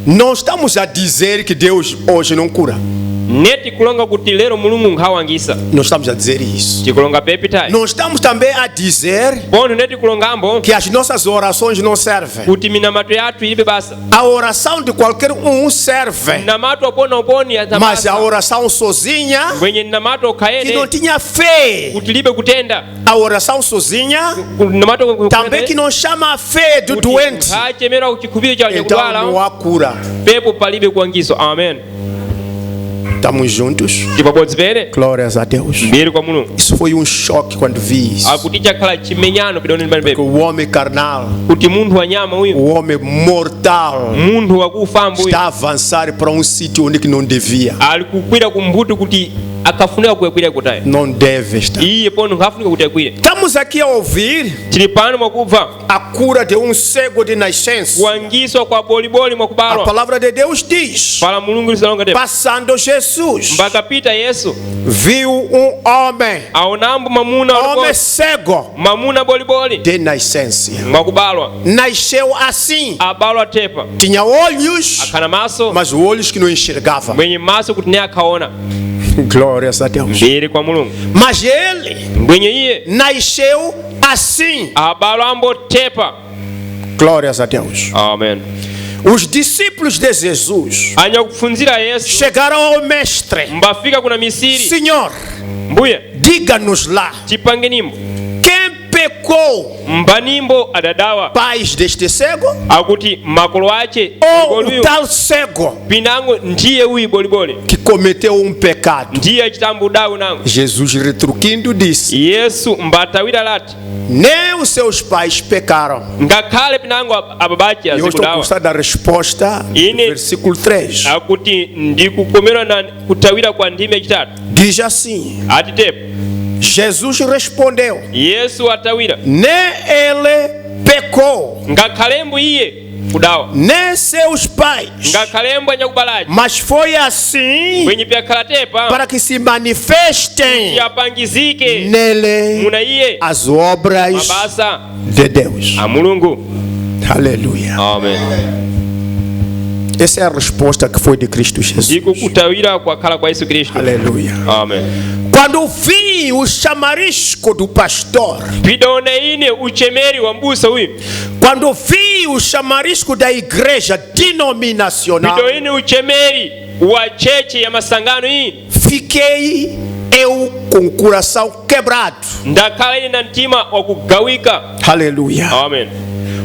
Não estamos a dizer que Deus hoje não cura. Neti kulonga kuti lero mulungu nkhawangisa. Não estamos a dizer isso. Tikulonga pepitai. Não estamos também a dizer Bono neti kulongambo que as nossas orações não servem. kuti minamato yathu ilibe basa. A oração de qualquer serve. Namato opona oponi Mas a yatabasa. oração sozinha, Kwenye namato que não okaede tinha fé. kuti libe kutenda. A oração sozinha, Namato também que não chama a fé do doente. Hachemerwa kuchikubiro cha Então kudwala. não há cura. Pepo palibe kuangiso. Amen. Estamos juntos. Tipabodzi pere. Glórias a Deus. Mbiri kwa mulungu. Isso foi choque quando vi isso. Akuti chakhala chimenyano pidoni mbali Que pepe. o homem carnal, Kuti munthu wanyama uyu. o homem mortal, Munthu wakufamba uyu. está a avançar para sítio onde que não devia. Ali kukwira kumbuto kuti akafunika kuyakwira kutaya. Não deve estar. Iye pono nkafunika kuti yakwire. Estamos aqui a ouvir Tili pano mwakubva a cura de cego de nascença. kuwangiswa kwa boliboli A mwakubalwa. palavra de Deus diz: Pala mulungu lisalonga tepa. passando Jesus, Mpaka pita Yesu viu homem, aonambo mamuna homem waliboli. cego Mamuna boliboli de nascença. mwakubalwa. Nasceu assim, Abalwa tepa. tinha olhos, Akana maso mas olhos que não enxergavam. mwenye maso kuti ne akaona. Glórias a Deus. Mbiri kwa mulungu. Mas ele Mbwenye iye nasceu assim. abalwa ambo tepa. Glórias a Deus. Amen. Os discípulos de Jesus Anya kufunzira Yesu chegaram ao mestre: mbafika kuna Misiri. Senhor, Mbuye diga-nos lá, chipange nimbo. quem pecou, Mbanimbo adadawa pais deste cego akuti makolo ache ou boliboli o uyu tal cego pinango ndiye uyu boliboli que cometeu pecado? ndiye achitambo dawu nango. Jesus retruquindo disse: Yesu mbatawira lati nem os seus pais pecaram. ngakhale pinango ababachi E eu estou azikudawa gostando da resposta do Ine- versículo 3. akuti ndikukomerwa na kutawira kwa ndime yachitatu. Diz assim: Ati tepa Jesus respondeu: Yesu atawira nem ele pecou, ngakhalembo iye kudawa nem seus pais, ngakhalembo anyakubalaji mas foi assim kwenye pyakhala tepa para que se manifestem yapangizike nele muna iye as obras mabasa de Deus. a mulungu. Aleluia. Amen. Essa é a resposta que foi de Cristo Jesus. Ndiko kutawira kwakhala kwa Yesu Kristo. Aleluia. Amen. Quando vi o chamarisco do pastor, Pidone ine uchemeri wa mbusa uyu. quando vi o chamarisco da igreja denominacional, Pido ine uchemeri wa cheche ya masangano hii. fiquei eu com o coração quebrado. Ndakhala ine na mtima wa kugawika. Aleluia. Amen.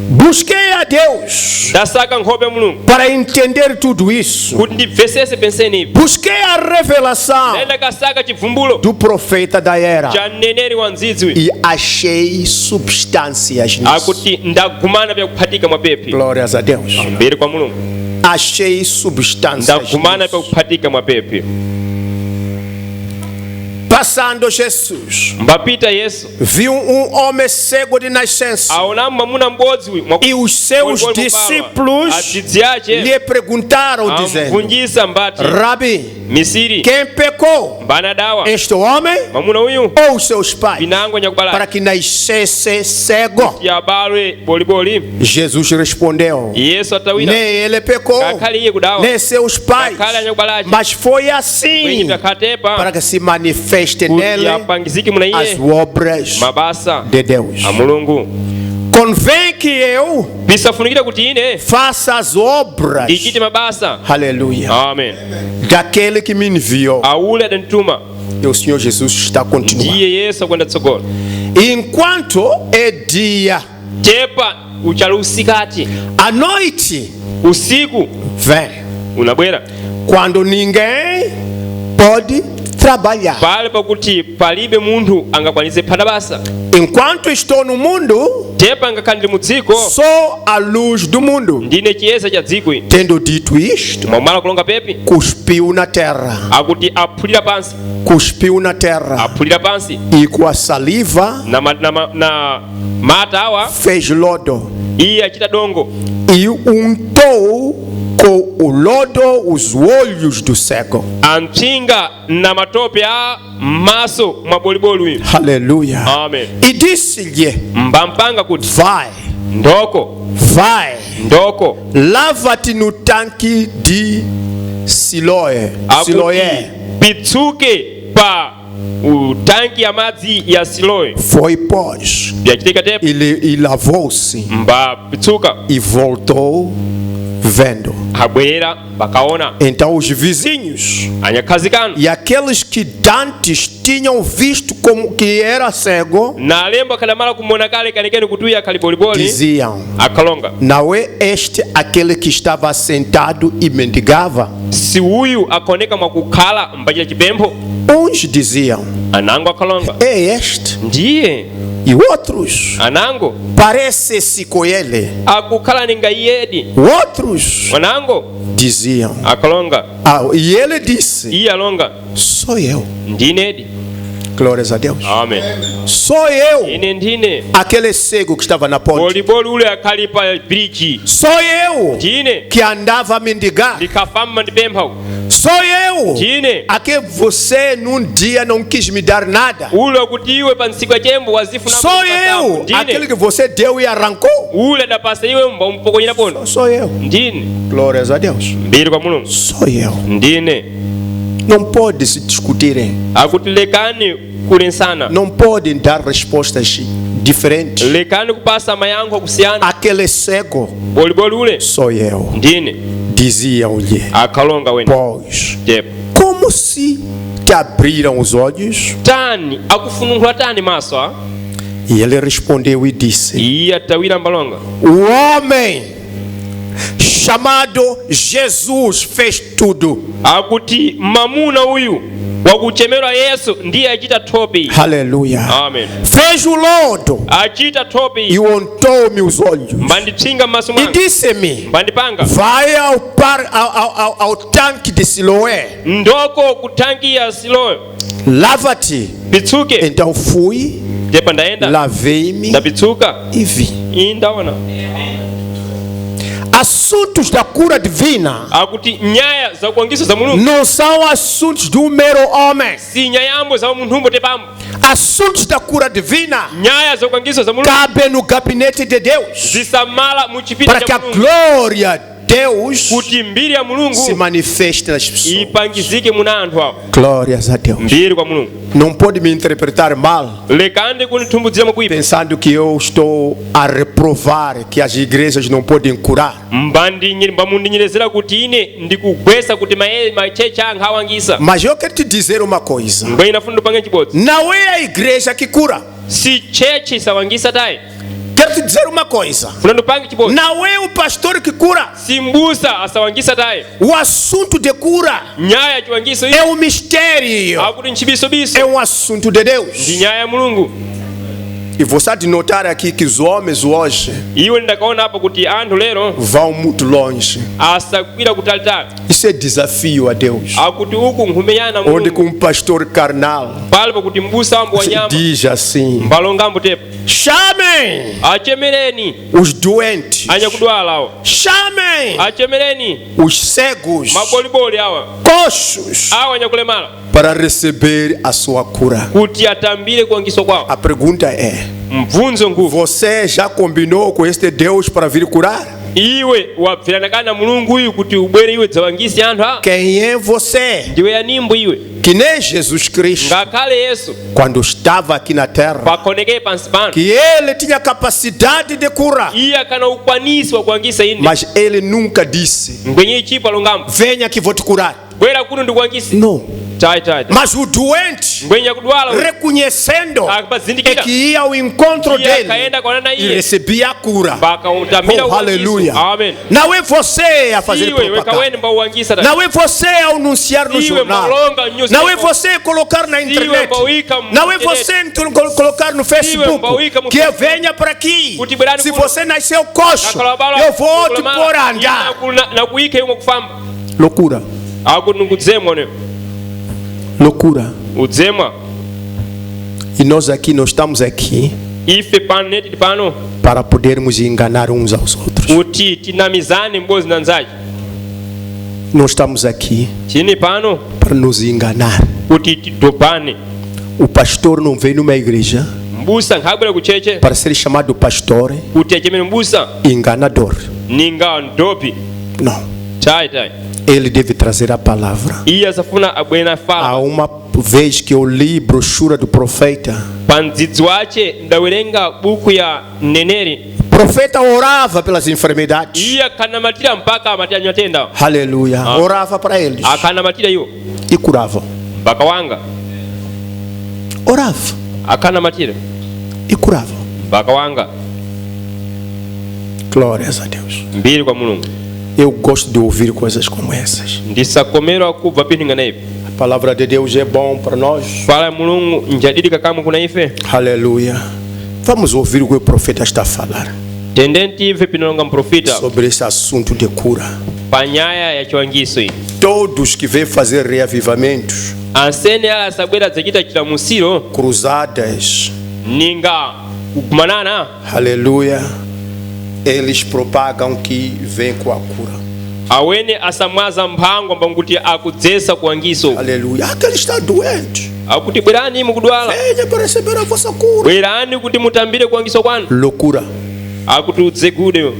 Busquei a Deus Ndasaka nkhope mulungu para entender tudo isso. kuti ndimvesese penseni ivi. Busquei a revelação Naenda kasaka chivumbulo do profeta da era cha mneneri wa ndzidzi uyu. e achei substâncias nisso. Akuti ndagumana vya kuphatika mwa pepi. Glórias a Deus. Mbiri kwa mulungu. Achei substâncias Ndagumana vya nisso. kuphatika mwa pepi. Passando Jesus, Mbapita Yesu viu homem cego de nascença aonamu mamuna m'bodzi uyu mwa e os seus discípulos adzidzi ache lhe perguntaram dizendo: amvunjisa mbati Rabi, Misiri quem pecou, banadawa este homem mamuna uyu ou os seus pais, pinango para nyakubala que nascesse cego? yabalwe boliboli. Jesus respondeu: Yesu atawira nem ele pecou, ngakhale iye kudawa nem seus pais, ngakhale anyakubalache mas foi kwenye assim vyakhatepa para que se manifeste kuti nele yapangizike muna as iye obras mabasa de Deus. a mulungu. Convém que eu Bisafunikira kuti ine faça as obras, ndichite mabasa. aleluia, Amen. daquele que me enviou. Aule adanituma E o Senhor Jesus está continuando. ndiye Yesu akwenda tsogolo. Enquanto é dia, Tepa uchali usikati a noite usiku vem, unabwera quando ninguém pode trabalhar. pale pakuti palibe munthu angakwanise phata basa. Enquanto estou no mundo, Tepa ngakhale ndili mu dziko sou a luz do mundo. ndine chiyesa cha dziko ili. Tendo dito isto, Mwamala kulonga pepi cuspiu na terra, akuti aphulira pansi cuspiu na terra aphulira pansi e com a saliva na mata awa fez lodo iye achita dongo e untou com o lodo os olhos do cego. ampsinga na matope a maso mwa boliboli uyu. Aleluia. Amen. E disse-lhe: Mbampanga kuti vai, ndoko vai, ndoko lava-te no tanque de Siloé. Siloé. pitsuke pa utanki ya madzi ya Siloé. Foi, pois, Byachitika tepo ele lavou-se mba pitsuka e voltou vendo. abwera bakaona Então os vizinhos anyakhazikano e aqueles que dantes tinham visto como que era cego, na alembo akadamala kumona kale kanekeni kutuya kaliboliboli diziam: akalonga não é este aquele que estava sentado e mendigava? si uyu akoneka mwakukhala mbachira chipempho. Uns diziam: Anango akalonga é este. ndiye, E outros: anango parece-se com ele. akukhala ninga iyedi. Outros Anango diziam: akalonga e ele disse: iye alonga sou eu. ndinedi. Glórias a Deus. Amen. Sou eu, Ine ndine aquele cego que estava na ponte. boliboli ule akali pa bridge. Sou eu Ndine que andava a mendigar. ndikafamba ndipempha. Sou eu Ndine a que você num dia não quis me dar nada. ule okuti iwe pa ntsiku ya chembo wazifuna Sou eu aquele que você deu e arrancou. ule dapasa iwe mba umpokonyera pono. Sou eu. Ndine Glórias a Deus. mbiri kwa mulungu. Sou eu. Ndine Não pode se discutirem. akuti lekani kulensana, Não podem dar respostas diferentes. lekani kupasa mayankho kusiyana. Aquele cego, Boliboli ule sou eu. ndine Diziam-lhe: akalonga wena pois, tepo como se te abriram os olhos? tani akufununkhula tani maso a? E ele respondeu e disse: iye atawira mbalonga o homem chamado Jesus fez tudo. akuti mamuna uyu wakuchemerwa Yesu ndiye achita thope. Aleluia. Amen. Fez o lodo Achita thope e untou-me os olhos. mbanditsinga maso E mwanga disse-me: mbandipanga vai ao tanque de Siloé, ndoko kutanki ya Siloé lava-te. pitsuke. Então fui, Tepa ndaenda lavei-me ndapitsuka e vi. indaona Assuntos da cura divina akuti nyaya za kuangisa za mulungu não são assuntos do mero homem. si nyayambo za munthumbo tepambo. Assuntos da cura divina Nyaya za kuangisa za mulungu cabem no gabinete de Deus, zisamala muchipinda para que cha a mulungu glória de Deus kuti mbiri ya se mulungu manifeste nas pessoas. ipangizike muna anthu awo. Glórias a Deus. Mbiri kwa mulungu Não pode me interpretar mal, lekandi kunithumbuzira mukuipa pensando que eu estou a reprovar que as igrejas não podem curar. mbamundinyerezera kuti ine ndikugwesa kuti machechi anga awangisa. Mas eu quero te dizer uma coisa: Mbweni nafuna tupange chibodzi não é a igreja que cura. si chechi isawangisa tayi. Quero te dizer uma coisa: Funa tupange chibodzi não é o pastor que cura. si mbusa asawangisa tayi. O assunto de cura Nyaya chiwangiso é um mistério, akuti nchibisobiso é um assunto de ndi Deus. nyaya ya mulungu. E você há de notar aqui que os homens hoje Iwe ndakaona apo kuti anthu lero vão muito longe. asakwira kutalitali. Isso é desafio a Deus. Akuti uku nkhumenyana Onde mulungu que um pastor carnal palipo kuti mbusa wambo wa nyama diz assim: mbalongambo tepo chamem achemereni os doentes, anyakudwala awa, chamem achemereni os cegos, maboliboli awa, coxos, awa anyakulemala para receber a sua cura. kuti atambire kuwangiso kwawo. A pergunta é: Mvunzo nkhufu, você já combinou com este Deus para vir curar? iwe wabviranakana na mulungu uyu kuti ubwere iwe dzawangise anthu a? Quem é você? Ndiwe yanimbo iwe Que nem Jesus Cristo, ngakhale Yesu quando estava aqui na terra, pakonekeye pansi pano que ele tinha capacidade de curar, iye akana ukwanisi wa kuwangisa ine mas ele nunca disse: ngwenye ichipa longambo venha que vou te curar. bwera kuno ndikuwangise Não. tai Mas o doente, ngwenye akudwala reconhecendo é akapazindikira que ia ao encontro iye dele akaenda kwanana e iye recebia a cura. pakautamira Oh, aleluia. amen. Não é você a fazer Iwe propaganda. wekaweni mbauwangisa Não é você a anunciar no Iwe jornal. mbalonga news Não é paper. você a colocar na internet. mbawika mu Não é internet. você a colocar no Facebook. mbawika mu Que Facebook. venha para aqui. Kuti bwerani Se kuno. você nasceu coxo, eu vou te pôr a andar. nakuika imwe kufamba Loucura. akuti nikudzemwa ne Loucura. udzemwa. E nós aqui, nós estamos aqui Ife pano neti pano para podermos enganar uns aos outros. kuti tinamizane mbozi na nzaji. Nós estamos aqui Tini pano para nos enganar. kuti tidopane. O pastor não vem numa igreja mbusa nkhabwera kucheche para ser chamado pastor kuti achemere mbusa enganador. ninga ndopi Não. tai Ele deve trazer a palavra. iye asafuna abwere na Há fala uma vez que eu li brochura do profeta. pa mdzidzi wace ndawerenga buku ya mneneri O profeta orava pelas enfermidades. iye akhanamatira mpaka amatira nyatenda Aleluia. Orava para eles akhanamatira iwo e curava. mpaka wanga Orava akhanamatira e curava. mpaka wanga Glórias a Deus. mbiri kwa mulungu Eu gosto de ouvir coisas como essas. ndisakomerwa kubva pinthu ngana ivi A palavra de Deus é bom para nós. fala ya mulungu njadilika kamwe kuna ife Aleluia. Vamos ouvir o que o profeta está a falar tende ntimve pinonga mprofita sobre esse assunto de cura. pa nyaya ya chiwangiso iyi Todos que vêm fazer reavivamentos, ansene ala asabwera zacita chilamusiro cruzadas, ninga kugumanana aleluia, eles propagam que vem com a cura. awene asamwaza mphango mbanguti akudzesa kuwangiso Aleluia. Aquele está doente. akuti bwerani mukudwala Venha para receber a vossa cura. bwerani kuti mutambire kuwangiso kwanu Loucura. akuti udzegude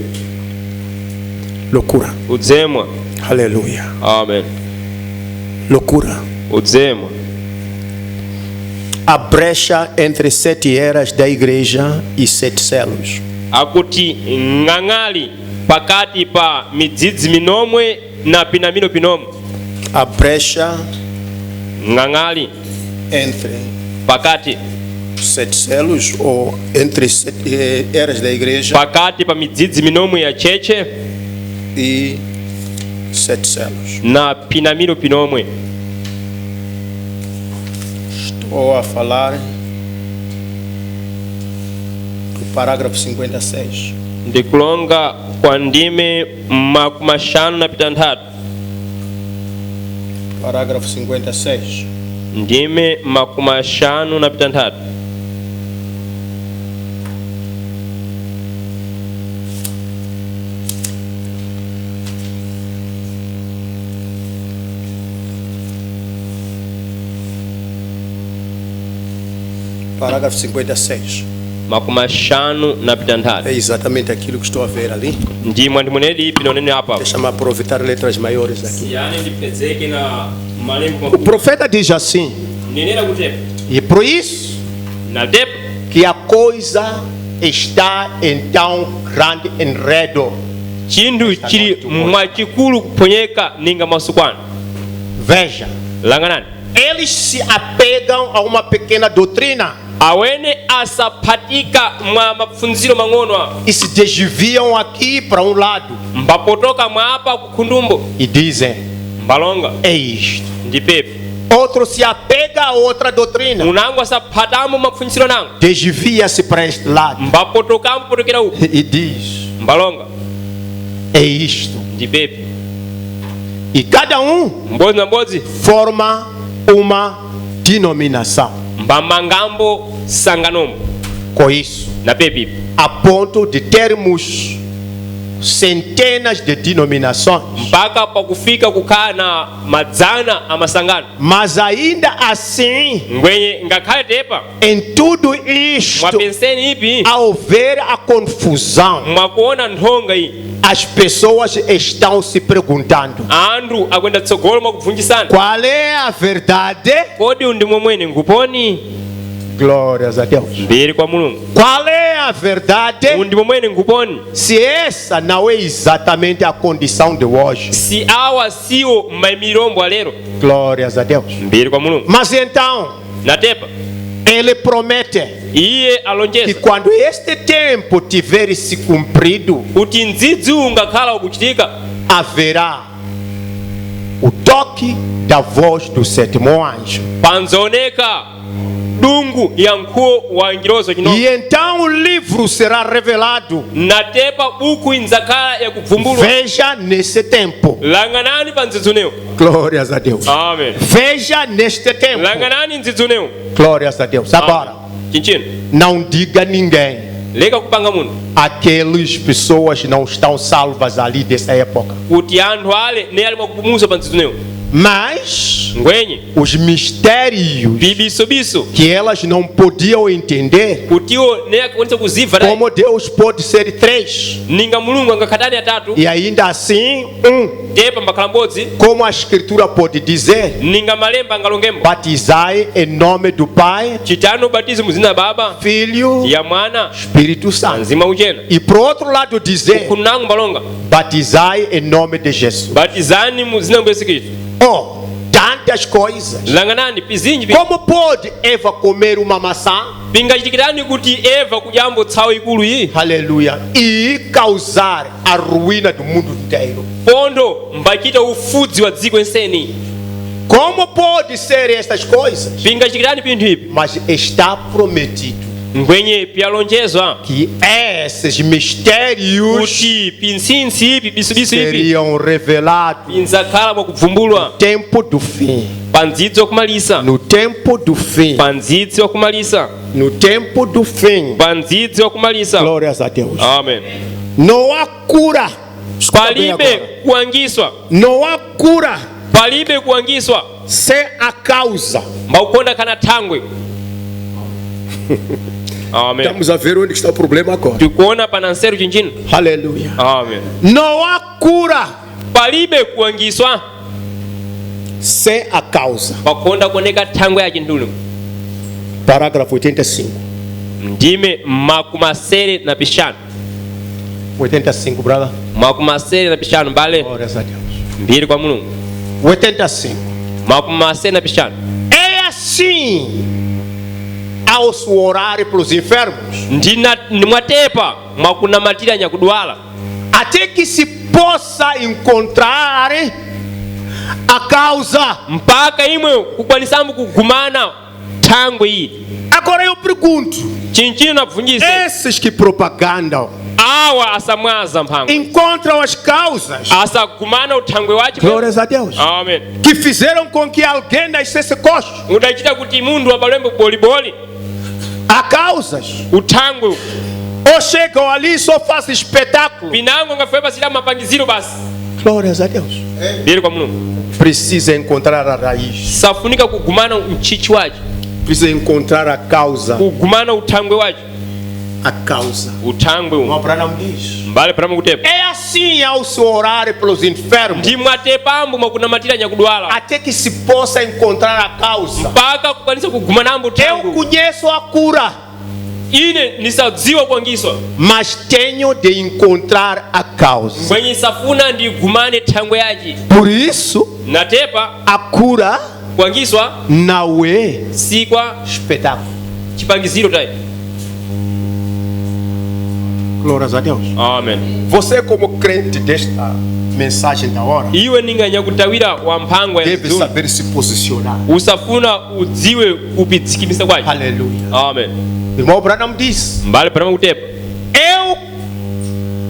Loucura. udzemwa Aleluia. amen Loucura. udzemwa A brecha entre 7 eras da igreja e 7 selos. akuti ng'ang'ali pakati pa midzidzi minomwe na pinamino pinomwe A brecha ng'ang'ali entre pakati 7 selos ou entre 7 eras da igreja pakati pa midzidzi minomwe ya cheche e 7 selos. na pinamino pinomwe Estou a falar do parágrafo 56. ndikulonga kwa ndime makumashanu na pitanthatu Parágrafo 56. ndime makumashanu na pitanthatu Parágrafo 56. makumashanu na pitanthatu É exatamente aquilo que estou a ver ali. ndimwe ndimunedi pinonene apa Deixa-me aproveitar letras maiores aqui. yani ndipezeke na malembo O profeta diz assim: nenera kutepa e por isso na tepa que a coisa está em tão grande enredo. chinthu chili mwachikulu kuponyeka ninga masukwana Veja, lang'anani eles se apegam a uma pequena doutrina awene asaphatika mwa mapfunziro mang'ono apa e se desviam aqui para um lado mbapotoka mwapa kukhundumbo e dizem: mbalonga é isto. ndi pepe Outro se apega a outra doutrina, unango asaphatamo mapfunziro nango desvia-se para este lado mbapotokamo potokera uku e diz: mbalonga é isto. ndi pepe E cada um mbodzi na mbodzi forma uma denominação. mbamangambo sanganombo Com isso, na pepe a ponto de termos centenas de denominações, mpaka pakufika kukhala na madzana amasangano mas ainda assim, ngwenye ngakhale tepa em tudo isto, mwapenseni ipi ao ver a confusão, mwakuona nthonga iyi as pessoas estão se perguntando: anthu akwenda tsogolo mwakubvunjisana qual é a verdade? kodi undi momwene nguponi Glórias a Deus. mbiri kwa mulungu Qual é a verdade? undi momwene nguponi Se essa não é exatamente a condição de hoje. si awa siwo m'mayimilombo alero Glórias a Deus. mbiri kwa mulungu Mas então, natepa ele promete iye que alonjeza quando este tempo tiver se cumprido, kuti mdzidzi ungakhala ukuchitika haverá o toque da voz do sétimo anjo. panzaoneka dungu ya nkhuo wa ngilozo chino E então o livro será revelado. natepa buku inzakhala yakubvumbulwa Veja nesse tempo. lang'anani pa mdzidzunewo Glórias a Deus. amen Veja neste tempo. lang'anani mdzidzunewo Glórias a Deus. Agora, chinchino não diga a ninguém. leka kupanga munthu Aquelas pessoas não estão salvas ali dessa época. kuti anthu ale ne ali mwakupumusa pa mdzidzunewo Mas ngwenye os mistérios bibisobiso que elas não podiam entender, kutiwo neyakwanisa kuziva naye como Deus pode ser três ninga mulungu angakhatani atatu e ainda assim tepa mbakhala m'bodzi, como a Escritura pode dizer, ninga malemba angalongembo batizai em nome do Pai, chitano ubatizo muzina la Baba Filho, ya Mwana Espírito Santo. nzima uchena E por outro lado dizer, kunangu mbalonga batizai em nome de Jesus. batizani muzina la Yesu Kristo. Oh, tantas coisas. Langanani pizinji Como pode Eva comer uma maçã? pingachitikirani kuti Eva kujambo tsawo ikulu iyi Aleluia. E causar a ruína do mundo inteiro. pondo mbachita ufudzi wa dziko enseni. Como pode ser estas coisas? Pingachitikirani pinthu ipi Mas está prometido ngwenye pyalonjezwa que esses mistérios kuti pinsinsi ipi bisubisu ipi seriam revelados pinzakhala mwa kuvumbulwa no tempo do fim. pa ndzidzi wakumalisa, No tempo do fim. pa ndzidzi wakumalisa, No tempo do fim. pa ndzidzi wakumalisa. Glórias a Deus. Amen. Não há cura. Escuta bem Palibe agora. kuangiswa, Não há cura palibe kuangiswa sem a causa. mbaukonda kana thangwe. Amen. Vamos a ver onde está o problema agora. Tikuona pana nseru chinchino. Aleluia. Amen. Não há cura Palibe kuangiswa sem a causa. pakonda kuoneka thangwe ya chintulu. Parágrafo 85. Ndime makumasere na pishano. 85, brother. Makumasere na pishano mbale Glórias a Deus. mbiri kwa mulungu. 85. Makumasere na pishano. É assim ao se orar pelos enfermos, Ndina nimwatepa mwakunamatira nyakudwala até que se possa encontrar a causa. mpaka imwe kukwanisambu kugumana thangwe iyi. Agora eu pergunto, Chinchino napfunjise esses que propagandam awa asamwaza mphango encontram as causas, asagumana uthangwe wachi. glórias a Deus, Amen. que fizeram com que alguém nascesse coxo. Udachita kuti mundu abalembe boliboli Há causas. uthangwe Ou chegam ali e só fazem espetáculo. pinango ngafwe basira mapangiziro basi. Glórias a Deus. Mbiri kwa mulungu. Precisa encontrar a raiz. Safunika kugumana mchichi wachi, Precisa encontrar a causa. kugumana uthangwe wachi, A causa. uthangwe O Abraão diz. mbale parama kutepa. É assim ao se orar pelos enfermos, Ndimwatepambo mwakunamatira nyakudwala até que se possa encontrar a causa. mpaka kukwanisa kugumanambo Eu thangwe. conheço a cura, Ine nisadziwa kuangiswa mas tenho de encontrar a causa. kwenye safuna ndigumane thangwe yachi. Por isso, Natepa a cura kuangiswa não é si kwa espetáculo. chipangiziro tai. Glórias a Deus. Amen. Você, como crente desta mensagem da hora, Iwe ninga nyakutawira wa mphango ya deve zulu saber se posicionar. usafuna udziwe kupitsikimisa kwachi. Aleluia. Amen. Irmão Branham diz: Mbale parama kutepa. eu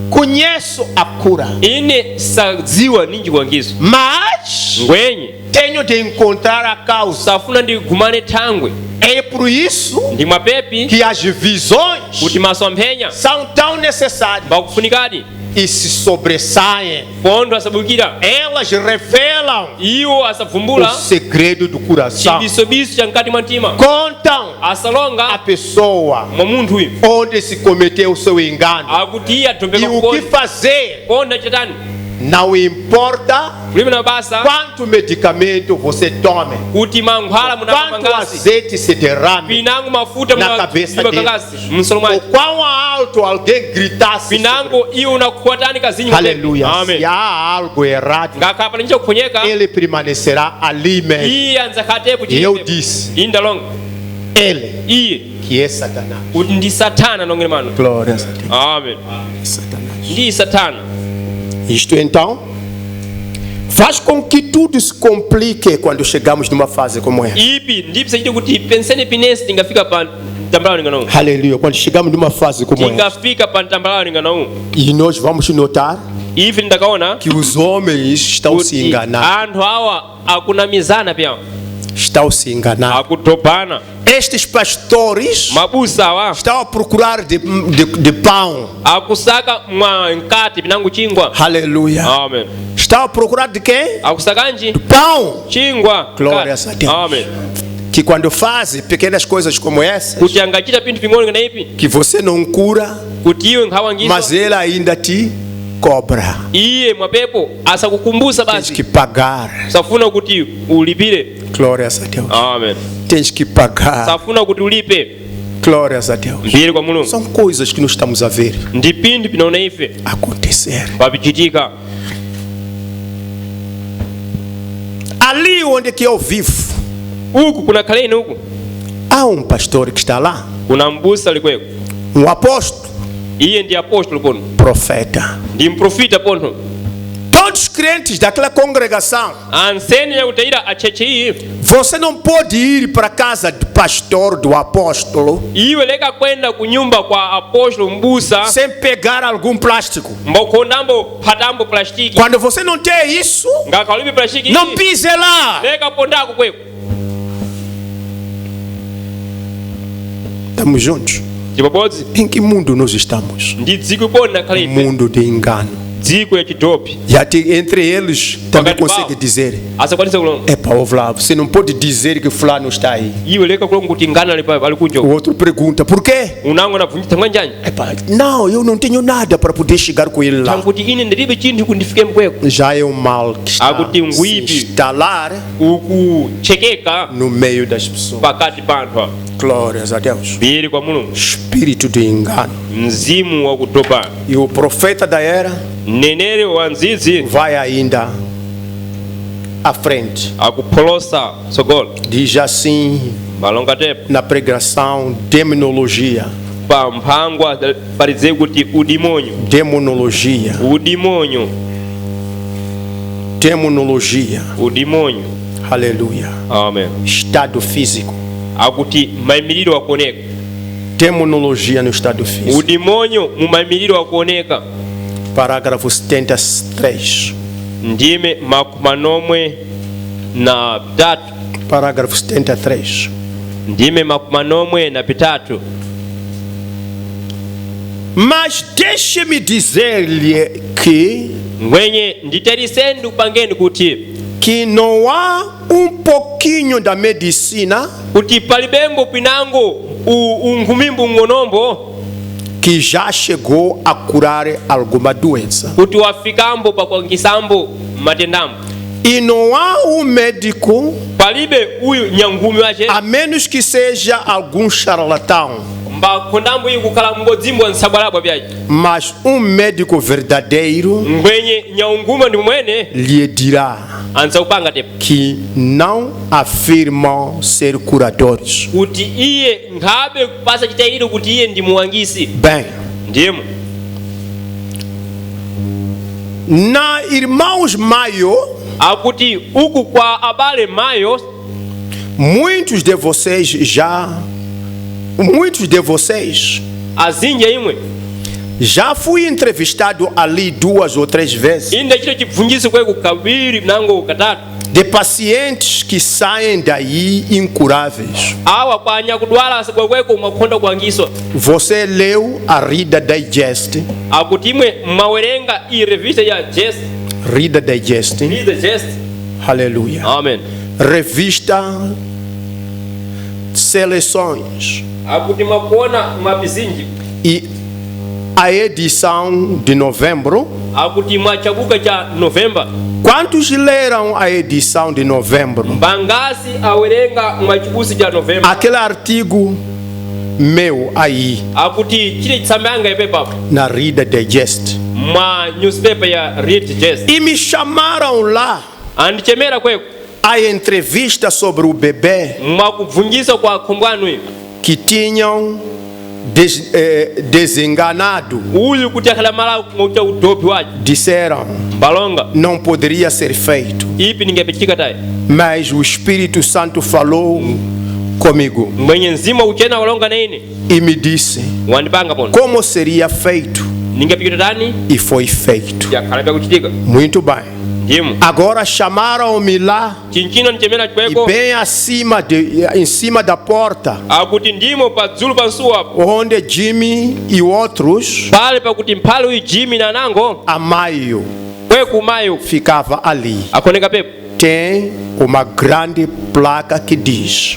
conheço a cura, Ine sadziwa ninji kuangiswa mas ngwenye tenho de encontrar a causa. safuna ndigumane thangwe. É por isso Ndimwapepi que as visões kuti masomphenya são tão necessárias mbakufunikadi e se sobressaem. pondo asabukira Elas revelam iwo o asavumbula segredo do coração. chibisobiso cha mkati mwa mtima. Contam a Asalonga pessoa mwa munthu uyu onde se cometeu o seu engano akuti iye e atombeka o que fazer. kukonda chatani. Não importa Kulime na basa quanto medicamento você tome, kuti mankhwala munamwa quanto mangasi azeite se derrame, pinango mafuta Na cabeça dele. mangasi msolo ou mwachi quão alto alguém gritasse. pinango iwe unakukwatani kazinyi mwa Aleluia. Amen. Se há algo errado, ngakapa ninja kuphonyeka ele permanecerá ali mesmo. iye anzakhatepo E eu disse, indalonga ele iye que é Satanás. kuti ndi satana nongere mano. Glórias a Deus. Amen. Satanás. Ndi satana. Isto então faz com que tudo se complique quando chegamos numa fase como essa. Ipi ndipisa chiti kuti penseni pinensi tingafika pa mtambala lingano. Aleluia. Quando chegamos numa fase como essa. Tingafika pa mtambala lingano. E nós vamos notar Ivi ndakaona que os homens estão se kuti enganando. anthu awa akunamizana pya. estão se enganando. akutopana. Estes pastores Mabusa awa estão a procurar de pão. akusaka mwankati pinango chingwa. Aleluia. Amen. Estão a procurar de quê? Akusakanji Pão. chingwa. Glórias a Deus. Amen. Que quando fazem pequenas coisas como essas, Kuti angachita pintu ping'ono ngana ipi que você não cura, kuti iwe nkhawangisa mas ele ainda te cobra. iye mwapepo asakukumbusa Tens basi que pagar. safuna kuti ulipire. Glórias a Deus. Amen. Tens que pagar. Safuna kuti ulipe. Glórias a Deus. Mbiri kwa Mulungu. São coisas que nós estamos a ver Ndi pindu pinaona ife acontecer. papichitika. Ali onde que eu vivo, Uku kuna kaleni huku há um pastor que está lá, kuna mbusa alikweko. um apóstolo, Iye ndi apostolo pono, profeta. ndi mprofita pono. Todos os crentes daquela congregação, Ansene ya utaira acheche iyi você não pode ir para a casa do pastor, do apóstolo, iwe leka kwenda kunyumba kwa apostolo mbusa sem pegar algum plástico. mbokondambo patambo plastiki Quando você não tem isso, ngakalibe plastiki não pise lá. leka pondako kweko. Estamos juntos. Chipabodzi Em que mundo nós estamos? ndi dziko pona kale ife Mundo de engano. dziko ya chitopi E até entre eles também Wakati consegue wao. dizer: asakwanisa kulonga é para lá, você não pode dizer que fulano está aí. iwe leka kulonga kuti ngana ali kunja O outro pergunta: por quê? unango navunjitsa mwanjani Epá, não, eu não tenho nada para poder chegar com ele lá. tanguti ine ndilibe chinthu kundifike mkweko Já é um mal que está Akuti a se nguipi. instalar ukuchekeka no meio das pessoas. pakati panthu apa. Glórias a Deus. Mbiri kwa Mulungu. Espírito de engano. Mzimu wa kutopa. E o profeta da era Mneneri wa nzizi vai ainda à frente. akupholosa tsogolo Diz assim malonga tepo na pregação: demonologia. pa mphangwa palize kuti udimonyo Demonologia. udimonyo Demonologia. udimonyo. Aleluia. Amen. Estado físico. Akuti mayimiriro akuoneka Demonologia no estado físico. udimonyo mu mayimiriro akuoneka. Parágrafo 73. Ndime makumanomwe na pitatu. Parágrafo 73. Ndime makumanomwe na pitatu. Mas deixe-me dizer-lhe Ngwenye nditeriseni upangeni kuti que não há pouquinho da medicina kuti palibembo pinango unkhumimbu ng'onombo que já chegou a curar alguma doença. kuti wafikambo pakwangisambo matendambo. E não há médico, Palibe uyu nyangumi wache a menos que seja algum charlatão, mbakhondambo iyi kukhala mbodzimbo nsabwalabwa byaje. mas médico verdadeiro Ngwenye nyaunguma ndi mwene lhe dirá ansaupanga tepo que não afirmam ser curadores. kuti iye nkhabe kupasa chitayiro kuti iye ndi muwangisi. Bem, Ndiyemo na Irmãos Maio, akuti uku kwa abale mayo muitos de vocês azinja imwe já fui entrevistado ali 2 ou 3 vezes, inde chito chibvunjisi kweku kabiri nango katatu de pacientes que saem daí incuráveis. awa kwanya kudwala asabwa kweku makhonda kuangiswa. Você leu a Reader Digest? Akuti imwe mawerenga i revista ya Jest. Reader Digest. Read the Jest. Aleluia. Amen. Revista Seleções. Akuti makuona mabizinji. E a edição de novembro. Akuti machabuka cha Novemba. Quantos leram a edição de novembro? Bangasi awerenga machibusi cha Novemba. Aquele artigo meu aí, Akuti chile chisambanga ipepa na Reader Digest. ma newspaper ya Read Jest. E me chamaram lá Andichemera kweku a entrevista sobre o bebê makubvunjisa kwa khombwanu que tinham desenganado. uyu kuti akhala mala ngocha utopi waje. Disseram: Balonga não poderia ser feito. ipi ningepichika tayi. Mas o Espírito Santo falou comigo Mwenye nzima uchena walonga nene e me disse wandipanga pono como seria feito. ningapikira tani e foi feito. yakhala byakuchitika. Muito bem. Ndimo Agora chamaram-me lá chinchino nichemera e chikweko bem em cima da porta, akuti ndimo padzulu pansuwa onde Jimmy e outros, pale pakuti mphale uyu Jimmy na nango a maio, kweku mayo ficava ali. akoneka pepo Tem uma grande placa que diz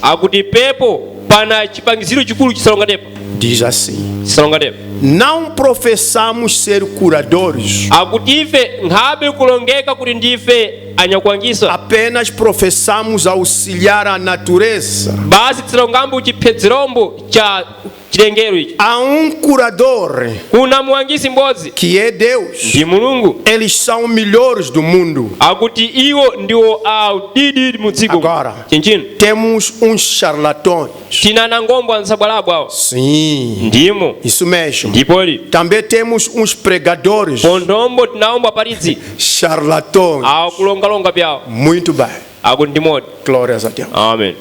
pepo pana chipangiziro chikulu chisalonga tepo diz assim: chisalonga tepo não professamos ser curadores, akuti ife nkhabe kulongeka kuti ndife anyakuangisa apenas professamos auxiliar a natureza. basi tisalongambo chiphedzerombo cha chilengero ichi. Há curador kuna muangisi mbodzi que é Deus. ndi mulungu Eles são melhores do mundo. akuti iwo ndiwo audidi mudziko Agora chinchino temos charlatões. tina na ngombo ansabwalabo awo Sim, ndimo isso mesmo. ndipoli Também temos pregadores pondombo tinaomba paridzi charlatões. akulongalonga pyawo Muito bem. akuti ndimodi. Glórias a Deus. Amen.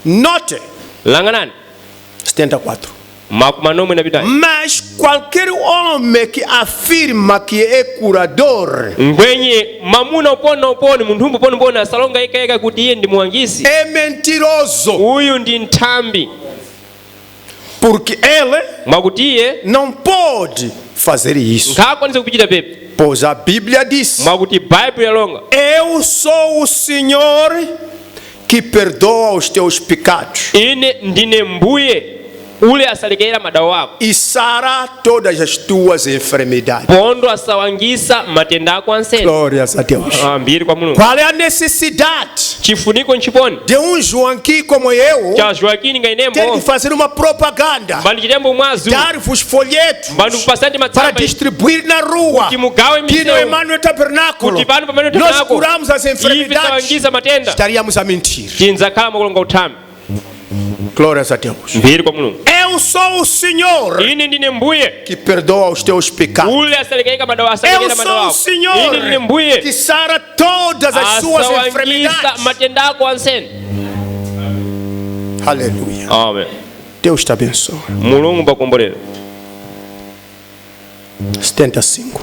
Note Langanani 74. makumanomwe na bidai Mas qualquer homem que afirma que é curador ngwenye mamuna uponi munthu uponi asalonga yekayeka kuti iye ndi muangisi é mentiroso, uyu ndi nthambi porque ele mwakuti iye não pode fazer isso. nkhakwanisa kupichita pepe Pois a Bíblia diz: mwakuti baibulo yalonga eu sou o Senhor que perdoa os teus pecados ine ndine mbuye ule asalekera madawo ako e sara todas as tuas enfermidades. pondo asawangisa matenda ako ansene. Glórias a Deus. Mbiri kwa mulungu. Qual é a necessidade Chifuniko nchiponi de Joaquim como eu cha Joaquim ter que ngainembo fazer uma propaganda, mbandi chitembo mwazu dar-vos folhetos mbandi kupasani para matsamba distribuir na rua? timugawe Que no miseu Emmanuel Tabernáculo kuti pano pamene nós tinako curamos as ife enfermidades, tawangisa matenda estaríamos a mentir. tinzakhala makulonga uthambi. Glórias a Deus. Mbiri kwa mulungu. Eu sou o Senhor Ine ndine mbuye que perdoa os teus pecados. ule asalekera madawo Eu asalekera sou madawo o ako. Senhor Ine ndine mbuye que sara todas as suas asawangisa enfermidades. matenda ako ansene. Aleluia. Amen. Deus te abençoe. Mulungu bakombolera 75.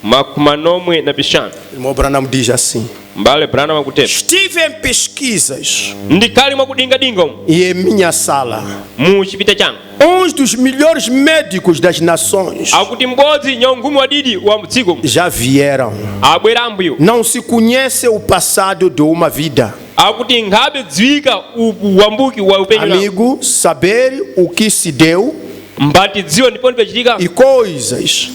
makumanomwe na bishanu Irmão Branham diz assim: mbale Branham akutepa estive em pesquisas ndikali mwakudingadinga umu e em minha sala mu chipita changa dos melhores médicos das nações akuti mbodzi nyaungumi wadidi wa mdziko já vieram. abwera ambuyo Não se conhece o passado de uma vida. akuti nkhabe dziwika uwambuki wa upenyu nawo. Amigo, saber o que se deu mbati dziwa ndipo ndipachitika e coisas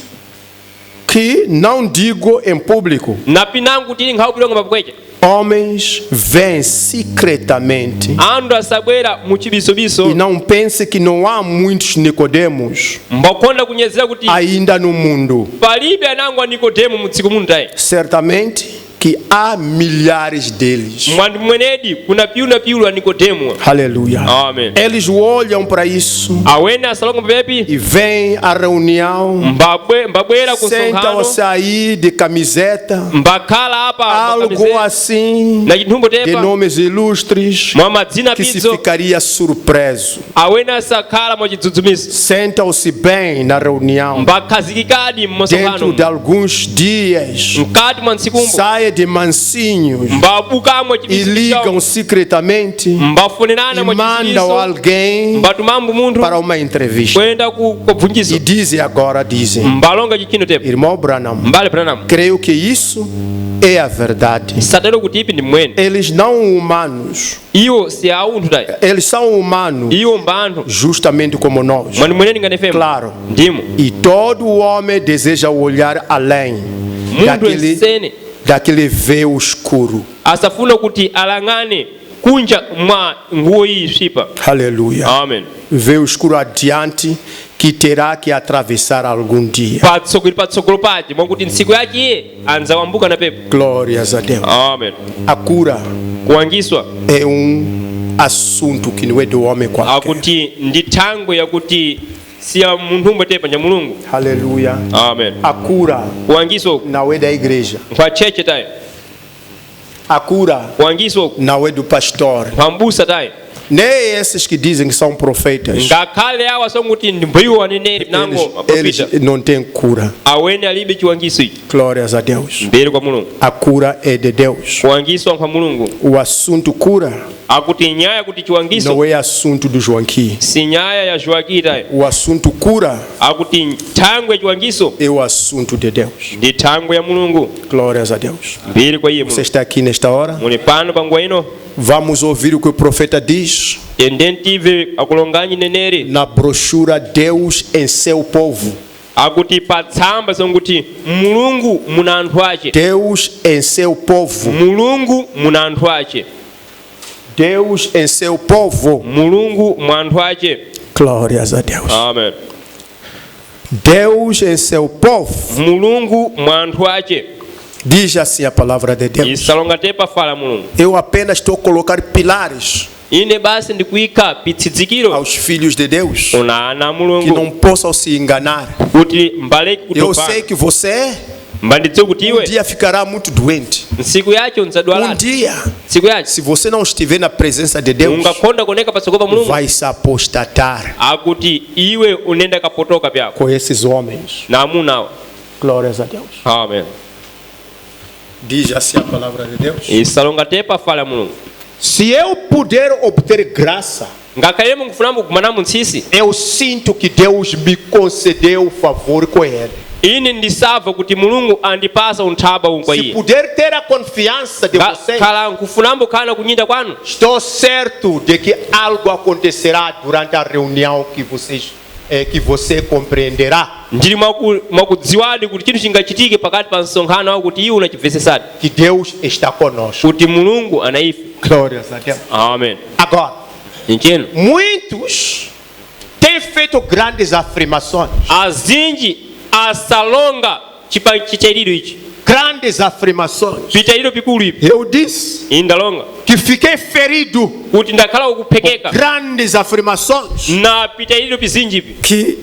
que não digo em público. napinangu tili nkhawu pilonga mapukwecha Homens vêm secretamente. andu asabwera mu chibisobiso E não pense que não há muitos Nicodemos mbakonda kunyezera kuti ainda no mundo. palibe anangu a Nikodemo mu dziko muno tayi Certamente que há milhares deles. mwandi mwenedi kuna piulu a Nikodemo. Aleluia. Amen. Eles olham para isso awene asalonga pepi e vêm à reunião, mbabwera ku sentam-se nsonkhano aí de camiseta, mbakhala apa algo assim, na chithumbo de tepa nomes ilustres, mwa madzina que se pidzo ficaria surpreso. awene asakhala mwa chidzudzumiso Sentam-se bem na reunião. mbakhazikikadi Dentro mmosonkhano de alguns dias, mkati mwa ntsikumbo saem de mansinhos mbabukamo e chibiso ligam secretamente e mbafunirana mwa mandam chibiso alguém mbatumambu munthu para uma entrevista. kwenda E kubvunjiso dizem agora, dizem, mbalonga chichino tepa irmão Branham, mbale Branham creio que isso é a verdade. satero kuti ipi ndi mwene Eles não humanos, iwo si aunthu tayi eles são humanos iwo mbanthu justamente como nós. mwani mweneni nganefemo Claro. ndimo E todo homem deseja olhar além munthu ensene daquele véu escuro. asafuna kuti alang'ane kunja mwa nguwo iyi svipa. Aleluia. Amen. Véu escuro adiante que terá que atravessar algum dia. patsogolo paje mwakuti ntsiku yake iye anzawambuka na pepo. Glórias a Deus. Amen. A cura kuwangiswa é assunto que não é do homem qualquer. akuti ndi thangwe yakuti siya munthu umwe tepa nya mulungu. Aleluia. Amen. A cura kuwangiswa não é da igreja. kwa cheche tayi. A cura kuwangiswa não é do pastor. kwa mbusa tayi. Nem esses que dizem que são profetas, ngakhale awa songuti ndimbuyiwo aneneri nango eles mapropita não têm cura. awene alibe chiwangiso ichi Glórias a Deus. mbere kwa mulungu. A cura é de Deus. Chiwangiso kwa mulungu O assunto cura akuti nyaya kuti chiwangiso não é assunto do Joaquim. si nyaya ya Joakita. O assunto cura Akuti thangwe chiwangiso é o assunto de Deus. ndi thangwe ya mulungu Glórias a Deus. mbere kwa iye Você mulungu. está aqui nesta hora? Muli pano panguwa ino Vamos ouvir o que o profeta diz tendentive akulonganyi neneri na brochura Deus em seu povo. akuti patsamba songuti mulungu muna anthu ache. Deus em seu povo. Mulungu muna anthu ache. Deus em seu povo. Mulungu mwa anthu ache. Glórias a Deus. Amen. Deus em seu povo. Mulungu mwa anthu ache. Diz assim a palavra de Deus. Isalonga tepa fala mulungu. Eu apenas estou a colocar pilares Ine basi ndikuika pitsitsikiro aos filhos de Deus una ana que mulungu não possam se enganar. kuti mbaleki Eu kutopa. sei que você Mbandidziwe kuti um iwe dia ficará muito doente. nsiku yacho Um nsadwala. dia, Siku yacho se você não estiver na presença de Deus, ungakonda koneka patsogolo pa mulungu vai se apostatar akuti iwe unenda kapotoka pyako com esses homens. na amunawo. Glórias a Deus. Amen. Diz assim a palavra de Deus. Isalonga tepa fala mulungu. Se eu puder obter graça, Ngakhale mukufuna kumanamu ntsisi eu sinto que Deus me concedeu favor com ele. ine ndisava kuti mulungu andipasa unthaba kwa Se iye. puder ter a confiança de vocês, Khala nkufunambo kana kunyinda kwanu estou certo de que algo acontecerá durante a reunião que você compreenderá ndili mwakudziwadi kuti chinthu chingachitike pakati pa msonkhano au kuti iwe unachimvesesadi que Deus está conosco. kuti mulungu anaife. Glórias a Deus. Amen. Agora, Ncheno muitos têm feito grandes afirmações. azinji asalonga chichairiro ichi Grandes afirmações. pichairiro pikulu ipi Eu disse indalonga que fiquei ferido. kuti ndakhala ukuphekeka Grandes afirmações na pichairiro pizinji ipi que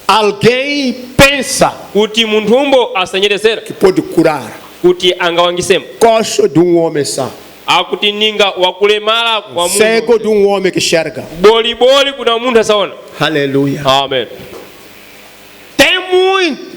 alguém pensa kuti munthumbo asanyerezera que pode curar. kuti angawangisemo Coxo de um homem só. akuti ninga wakulemala kwa Cego munthu de um homem que enxerga. boliboli kuna munthu asaona. Aleluia. Amen.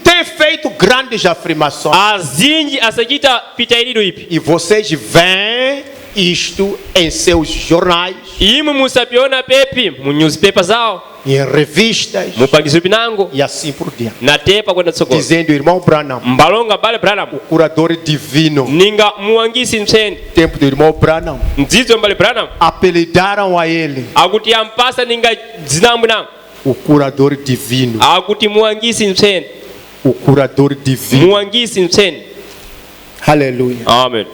Tem feito grandes afirmações. Azinji asachita pichairiro ipi E vocês veem isto em seus jornais, imwe musapiona pepi mu newspaper zawo em revistas mupangizo pinango e assim por diante. natepa kwenda tsogolo Dizendo, irmão Branham, mbalonga bale Branham curador divino. ninga muwangisi mtseni Tempo do irmão Branham. mdzidzo mbale Branham Apelidaram a ele akuti ampasa ninga dzinamwe nango o curador divino. akuti muwangisi mtseni O curador divino. muwangisi mtseni. Aleluia. Amen.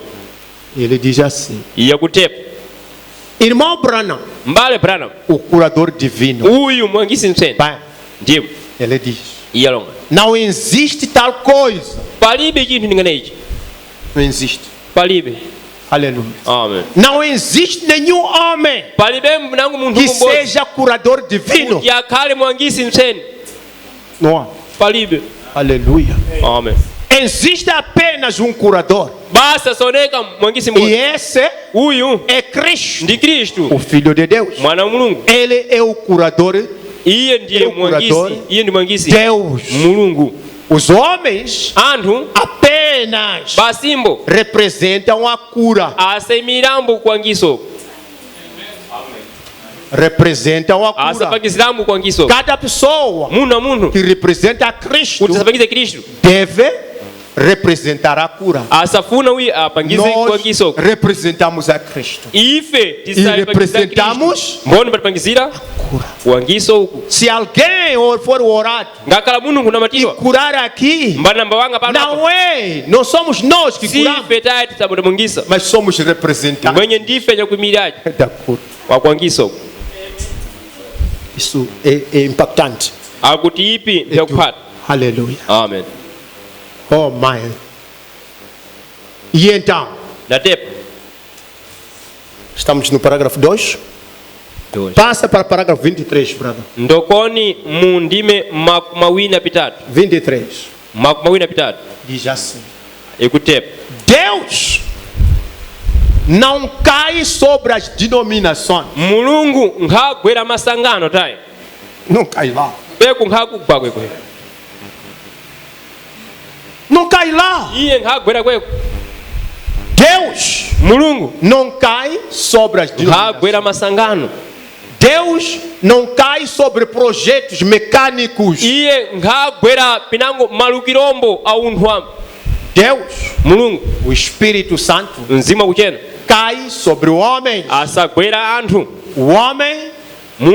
Ele diz assim: iye kutepa irmão Branham, mbale Branham o curador divino. uyu muwangisi mtseni Bem, ndipo ele diz: iye alonga não existe tal coisa. palibe chinthu ningana ichi Não existe. palibe. Aleluia. Amen. Não existe nenhum homem palibe nangu munthu que mmodzi seja curador divino. kuti akhale muwangisi mtseni Não há. palibe. Aleluia. Amen. Existe apenas um curador. Basta soneka mwangisi E mmoja. esse Huyu é Cristo, ndi Kristu o Filho de Deus. mwana wa Mulungu. Ele é o curador. Iye ndiye Eu mwangisi, curador. iye ndi mwangisi Deus. Mulungu. Os homens Anthu apenas basimbo representam a cura. asemirambo kuwangiso, Representam a cura. asapakizirambo kuwangiso. Cada pessoa Munthu que representa a Cristo kuti asapakize Kristu deve representar a cura. asafuna uyi apangize Nós kuwangiso. representamos a Cristo. Ife E tisapakiza representamos Kristu mboni patipangizira cura. kuwangiso uku. Se alguém for orado Ngakhala munthu e nkunamatidwa curar aqui, mbali namba wanga pano não é, não somos nós que si curamos, ife tayi tisamudamungisa mas somos representantes mwenye ndife nyakuimiraji da cura. wakuwangiso uku. Isso é impactante. akuti ipi ndiyakupata. Aleluia. Amen. Oh, mãe. E então, Natepa estamos no parágrafo 2. Passa para o parágrafo 23, brother. ndokoni mu ndime mawiri na pitatu 23. mawiri na pitatu Diz assim: ikutepa Deus não cai sobre as denominações. mulungu nkhagwera masangano tayi Não cai lá. peku nkhakugwa kweko Não cai lá. iye nkhagwera kweko Deus mulungu não cai sobre as denominações. nkhagwera masangano Deus não cai sobre projetos mecânicos. iye nkhagwera pinango malukirombo aunthu Deus, mulungu o Espírito Santo, mzimu kuchena cai sobre o homem. asagwera anthu O homem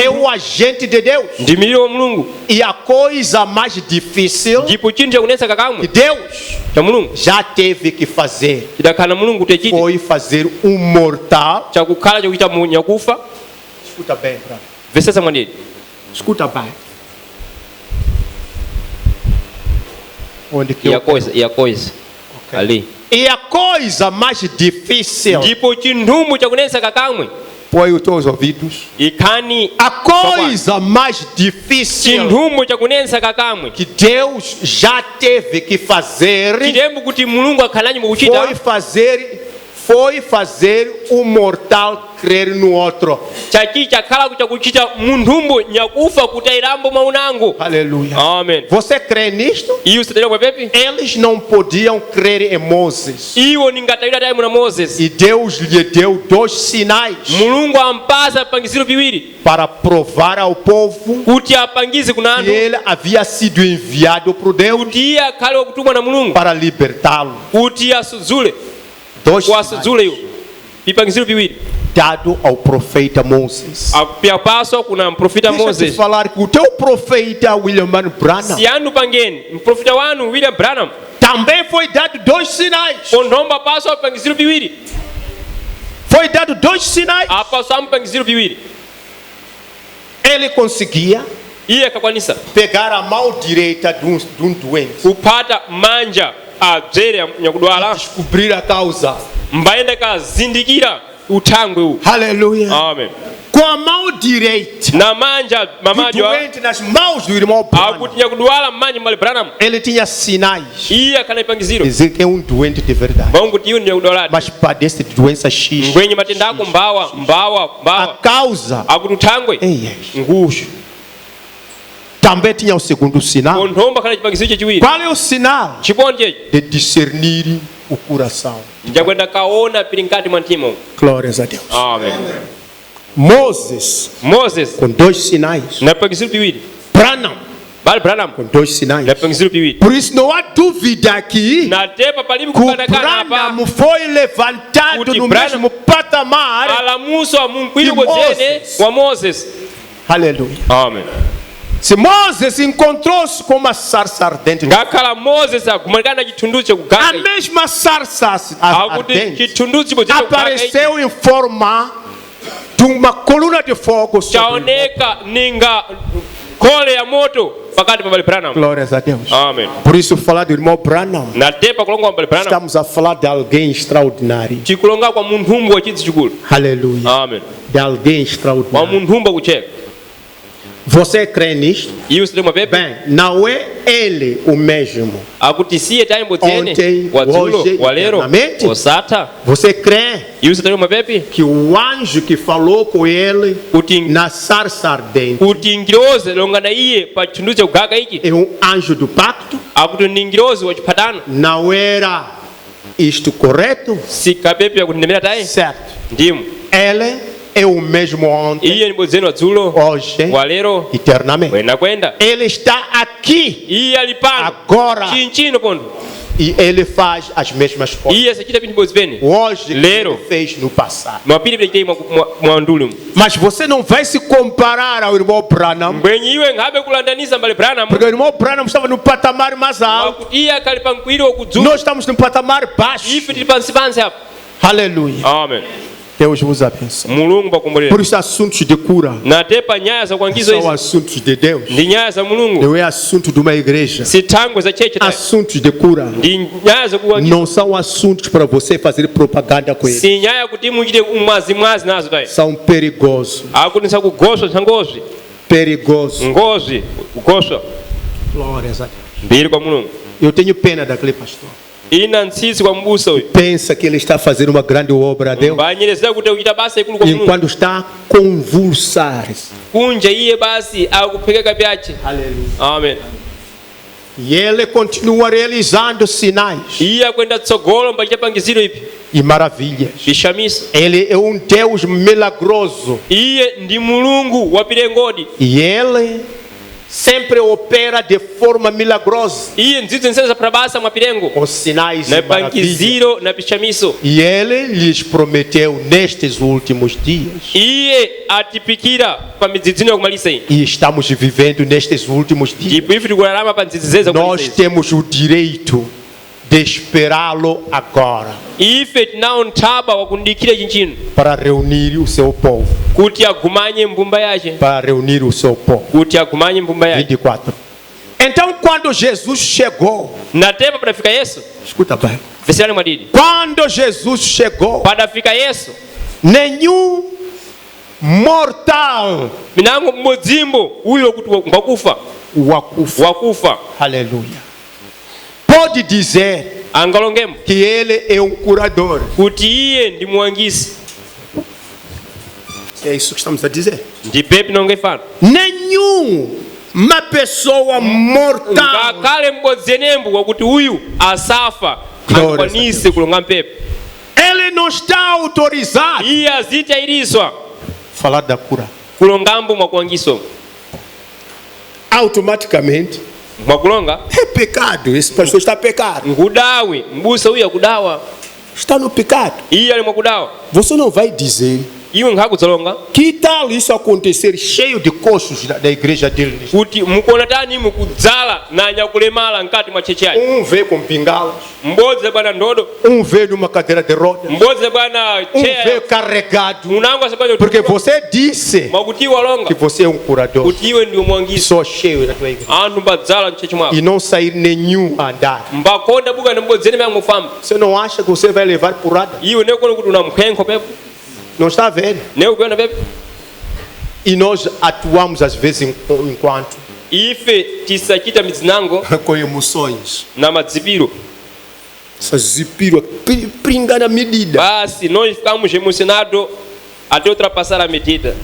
é o agente de Deus. ndi miliri wa mulungu E a coisa mais difícil ndipo chinthu chakunetsa que kakamwe Deus cha mulungu já teve que fazer chidakhala mulungu techiti foi fazer um mortal. chakukhala chakuita nyakufa. Escuta bem, brother. Vesesa mwaneli Escuta bem. Onde que eu... ya coisa ali E a coisa mais difícil, ndipo chinthumu chakunetsa kakamwe põe os teus ouvidos. ikhani A coisa mais difícil chinthumu chakunetsa kakamwe que Deus já teve que fazer chilembo kuti mulungu akhalanyi mukuchita foi fazer um mortal crer no outro. chachi chakhala chakuchita munthumbo nyakufa kuti ayilambo maunango. Aleluia. Amen. Você crê nisto? Iyo sidalira kwa pepi Eles não podiam crer em Moses. iwo ningatayira tayi muna Moses E Deus lhe deu 2 sinais mulungu ampasa pangiziro piwiri para provar ao povo kuti apangize kuna que anthu ele havia sido enviado por Deus kuti iye akhale wakutumwa na mulungu para libertá-lo. kuti asudzule 2 sinais kuasudzule iwo pipangiziro piwiri dado ao profeta Moses. apyapaswa kuna mprofita Deixa eu te Moses. falar que o teu profeta William Branham Si anu pangeni mprofita wanu William Branham também foi dado 2 sinais. onthomba paswa pangiziro piwiri Foi dado 2 sinais. apaswa mpangiziro piwiri Ele conseguia iye akakwanisa pegar a mão direita de um doente, kuphata manja adzere nyakudwala descobrir a causa. mbayenda kazindikira uthangwe uwu. Aleluia. Amen. Com a mão direita na manja do mamajo doente nas mãos do irmão Branham, akuti nyakudwala mmanja mbali Branham ele tinha sinais. iye akhana ipangiziro Dizer que é um doente de verdade, bongo tiyo nyakudwaladi mas padece de doença X. ngwenye matenda ako mbawa A causa akuti uthangwe é esta. ngushu Também tinha o segundo sinal. onthomba akhana chipangiziro chechiwiri Qual é o sinal? chipondi chechi De discernir o coração. njakwenda kaona pili nkati mwa mtima umu. Glórias a Deus. Amen. Moses Moses com 2 sinais. na pangiziro piwiri Branham bali Branham com 2 sinais. na pangiziro piwiri Por isso não há dúvida aqui natepa palibe que o kukanakana apa Branham foi levantado Kuti no Branham mesmo patamar. alamuso munkwilo de kwene Moses. wa Moses. Aleluia. Amen. Se Moses encontrou-se com uma sarça ardente, ngakhala Moses agumalikana chithunduzi a chakugaka mesma sarça akuti ardente chithunduzi chibodzi chakugaka apareceu em forma de uma coluna de fogo sobre ele. chaoneka ninga kole ya moto pakati pa bali Branham. Glórias a Deus. Amen. Por isso falar do irmão Branham, natepa kulonga kwa bali Branham estamos a falar de alguém extraordinário. chikulonga kwa munthumbo wachitsi chikulu. Aleluia. Amen. De alguém Wa extraordinário. munthumbo kucheka Você crê nisto? iyo silemwa pepe Bem, não é ele o mesmo. akuti siye taimbo dzene Ontem, wadzulo hoje, walero eternamente. osatha Você crê iyo silemwa pepe que o anjo que falou com ele kuti na sarça ardente kuti ngirozi longana iye pa chithunduzi chakugaka ichi é um anjo do pacto? akuti ni ngirozi wa chipatano Não era isto correto? sikapepe yakutinembera tayi Certo. ndimu Ele é o mesmo ontem, iye ni bodzeni wadzulo hoje, walero eternamente. kwenda kwenda Ele está aqui iye ali pano agora chinchino pondo e ele faz as mesmas coisas. iye sachita pinthu bodzi pene Hoje que Lero. ele fez no passado. mwapiri pile mwa nduli mu Mas você não vai se comparar ao irmão Branham, mbwenyi iwe ngabe kulandaniza mbali Branham porque o irmão Branham estava no patamar mais alto. akuti iye akhali pa mkwiri wakudzulo Nós estamos no patamar baixo. ife tili pansi apa. Aleluia. Amen. Deus vos abençoe. mulungu pakumbulira Por isso, assuntos de cura natepa nyaya za kuangizo são izi assuntos de Deus. ndi nyaya za mulungu Não é assunto de uma igreja. si thangwe za cheche tayi Assuntos de cura ndi nyaya za kuangiza não são assuntos para você fazer propaganda com eles. si nyaya kuti muchite umwazimwazi nazo tayi São perigosos. akuti nsakugoswa ntangozwi Perigosos. ngozwi kugoswa Glórias a Deus. mbiri kwa mulungu Eu tenho pena daquele pastor. ina ntsitsi kwa mbusa uyu pensa que ele está fazendo uma grande obra a Deus, mbanyerezera kuti ukuchita basa ikulu kwa Mulungu enquanto está a convulsar. kunja iye basi akuphekeka byace. Aleluia. Amen. E ele continua realizando sinais iye akwenda tsogolo mba chapangiziro ipi e maravilhas. bishamiso. Ele é um Deus milagroso iye ndi mulungu wapilengodi. e ele sempre opera de forma milagrosa iye ndzidzi nsenza pra basa mwapilengo com sinais na e maravilhas. pangiziro na bishamiso. E ele lhes prometeu nestes últimos dias. iye atipikira pa midzidzino yakumalisa iyi E estamos vivendo nestes últimos dias. ndipo ife tikulalama pa ndzidzizeza Nós temos o direito de esperá-lo agora ife tinawo nthaba wakundikira chinchino para reunir o seu povo. kuti agumanye mbumba yace. Para reunir o seu povo. kuti agumanye mbumba yace. 24. Então, quando Jesus chegou, natepa padafika yesu. escuta bem. veserani mwadidi. Quando Jesus chegou, padafika yesu nenhum mortal minango mmodzimbo uyo kuti ngakufa wakufa aleluia pode dizer angalongemo que ele é um curador. kuti iye ndi muwangisi. É isso que estamos a dizer. ndi pepi nongefana Nenhuma pessoa mortal ngakhale mbodzenembo wakuti uyu asafa Glória angakwanise kulonga mpepo. ele não está autorizado iye aziti ayiriswa falar da cura. kulongambo mwakuwangiso Automaticamente mwakulonga é pecado. Esse pastor está pecado. nkudawi mbusa uyu akudawa. Está no pecado. iye ali mwakudawa. Você não vai dizer iwe nkhakudzalonga que tal isso acontecer cheio de coxos da igreja dele. kuti mukuona tani mukudzala na nyakulemala nkati mwa cheche yake. Veio com pingalas, mbodzi bwana ndodo, veio numa cadeira de rodas, mbodzi bwana veio chair. carregado. munango asabanya Porque você disse makuti walonga que você é um curador. kuti iwe ndiwe muwangisi. Só cheio da tua igreja. anthu mbadzala mcheche mwako E não sair nenhum a andar. mbakonda buka nembodzeni myangu mufamba. Você não acha que você vai levar porrada? iwe nekuona kuti unamkhenkho pepo Não está vendo? nekukuona pepo. E nós atuamos às vezes enquanto ife tisachita midzinango com emoções. na madzipiro Essas zipiras pringa na medida. basi nós ficamos emocionados até ultrapassar a medida.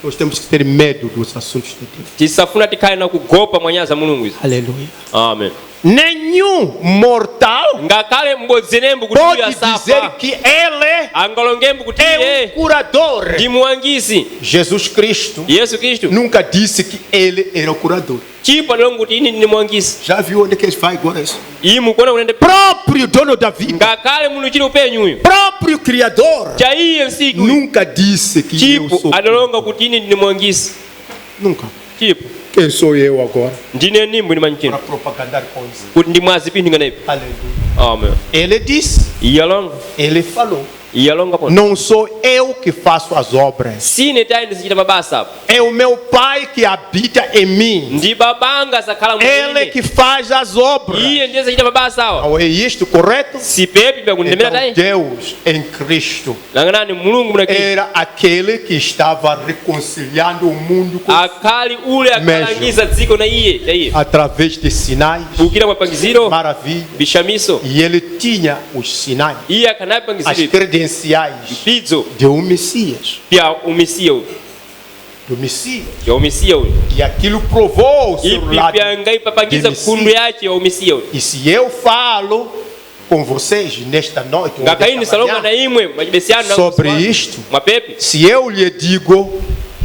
Nós temos que ter medo dos assuntos de Deus. tisafuna tikhale na kugopa mwanyaza mulungu izi. Aleluia. Amen. Nenhum mortal ngakhale mbodzenembo kuti pode uyu dizer asafa que ele angalongembo kuti é um iye curador. ndi muwangisi. Jesus Cristo yesu khristu nunca disse que ele era o curador. chipo lilongo kuti ini ndine muwangisi. Já viu onde que ele vai agora isso? iyi mukuona kunende Próprio dono da vida, ngakhale munthu chili upenyu uyu próprio criador, cha iye msiki uyu nunca disse que eu chipo sou. adalonga kuti ini ndine muwangisi. Nunca. chipo Quem sou eu agora ndine nimbo ndi manchino para propagandar coisas? kuti ndi mwazipinthu nganayipi. Aleluia. Amen. Ele disse, iye alonga ele falou. iye alonga pona Não sou eu que faço as obras, sine tayi ndisichita mabasa apo é o meu Pai que habita em mim. ndi babanga asakhala Ele mwine que faz as obras. iye ndiye sachita mabasa awa. Não é isto correto? si pepi pakundemera Então, tayi Deus em Cristo langanani mulungu muna Khristu era aquele que estava reconciliando o mundo com, akhali ule akhalangisa dziko na iye cha iye através de sinais, kukira mapangiziro maravilhas. bishamiso. E ele tinha os sinais, iye akhanayi as pangiziro credenciais mpidzo de um Messias. pya umisiya uyu Do Messias. ya umisiya uyu E aquilo provou o seu ipi lado. pyangai papangiza de khundu yace ya umisiya uyu. E se eu falo com vocês nesta noite, ou ngakayi nesta ndisalonga manhã, na imwe machibesiyano nangu sobre msiwanu. isto, mwapepi se eu lhe digo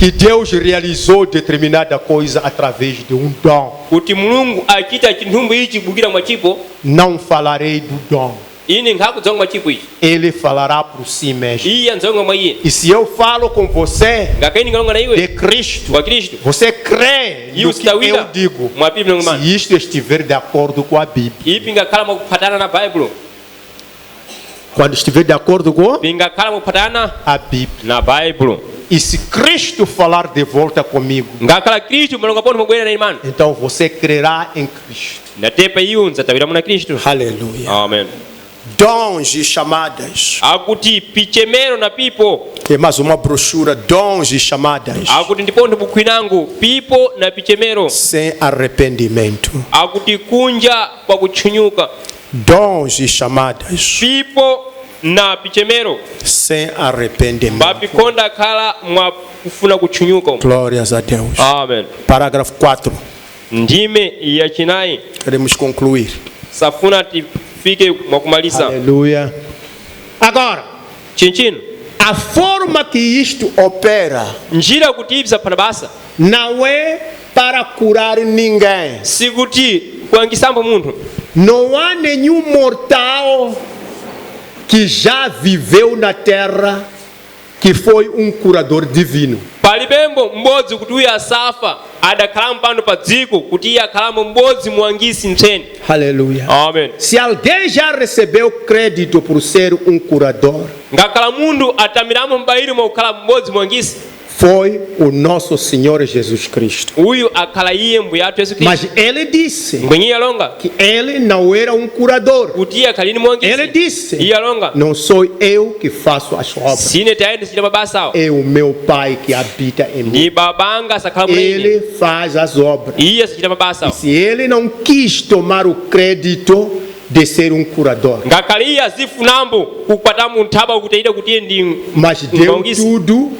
que Deus realizou determinada coisa através de um dom, kuti mulungu achita chinthumbu ichi kubukira mwa chipo não falarei do dom. ine nkhakudzonga mwa chipo ichi Ele falará por si mesmo. iye anzonga mwa iye. E se eu falo com você ngakayi ndingalonga na de iwe Cristo, kwa Khristu você crê iwe no que eu usitawira digo, mwapipi nongomana se isto estiver de acordo com a Bíblia. ipi ngakhala mwakuphatana na baibulo Quando estiver de acordo com pingakhala mwakuphatana a Bíblia. na baibulo. E se Cristo falar de volta comigo, ngakhala Khristu malonga poni mwabwera na imani então você crerá em Cristo. ndatepa iwo ndzatawira muna Khristu. Aleluia. Amen. Dons e chamadas. akuti pichemero na pipo Tem mais uma brochura, dons e chamadas. akuti ndipontho bukhwinangu pipo na pichemero Sem arrependimento. akuti kunja kwa kutchunyuka dons e chamadas, pipo na pichemero sem arrependimento. bapikonda khala mwa kufuna kuchunyuka. Glórias a Deus. Amen. Parágrafo 4. Ndime ya chinayi Queremos concluir. safuna tifike mwa kumaliza. Aleluia. Agora, Chinchino a forma que isto opera njira kuti ibisa pana basa não é para curar ninguém. sikuti kuangisambo munthu. Não há nenhum mortal que já viveu na terra que foi um curador divino. Palibembo m'bodzi kuti uyo asafa adakhala mpando pa dziko kuti iye akhalamo m'bodzi muangisi mtseni. Aleluia. Amen. Se alguém já recebeu crédito por ser um curador, ngakhala munthu atamiramo m'bayiro mwa kukhala m'bodzi muangisi, foi o nosso Senhor Jesus Cristo. uyu akhala iye mbuye athu Yesu Mas Khristu. ele disse Ngwenye alonga que ele não era um curador. kuti iye akhalini Ele muangisi. disse: Iye alonga não sou eu que faço as obras, sine tayenda sichita mabasa awo, é o meu Pai que habita em mim. ndi babanga sakhala muna ine. Ele faz as obras. Iye sichita mabasa awo. Se ele não quis tomar o crédito de ser um curador, ngakhale iye azifunambo kukwata munthaba kuti ide kuti iye ndi mas deu muangisi. tudo,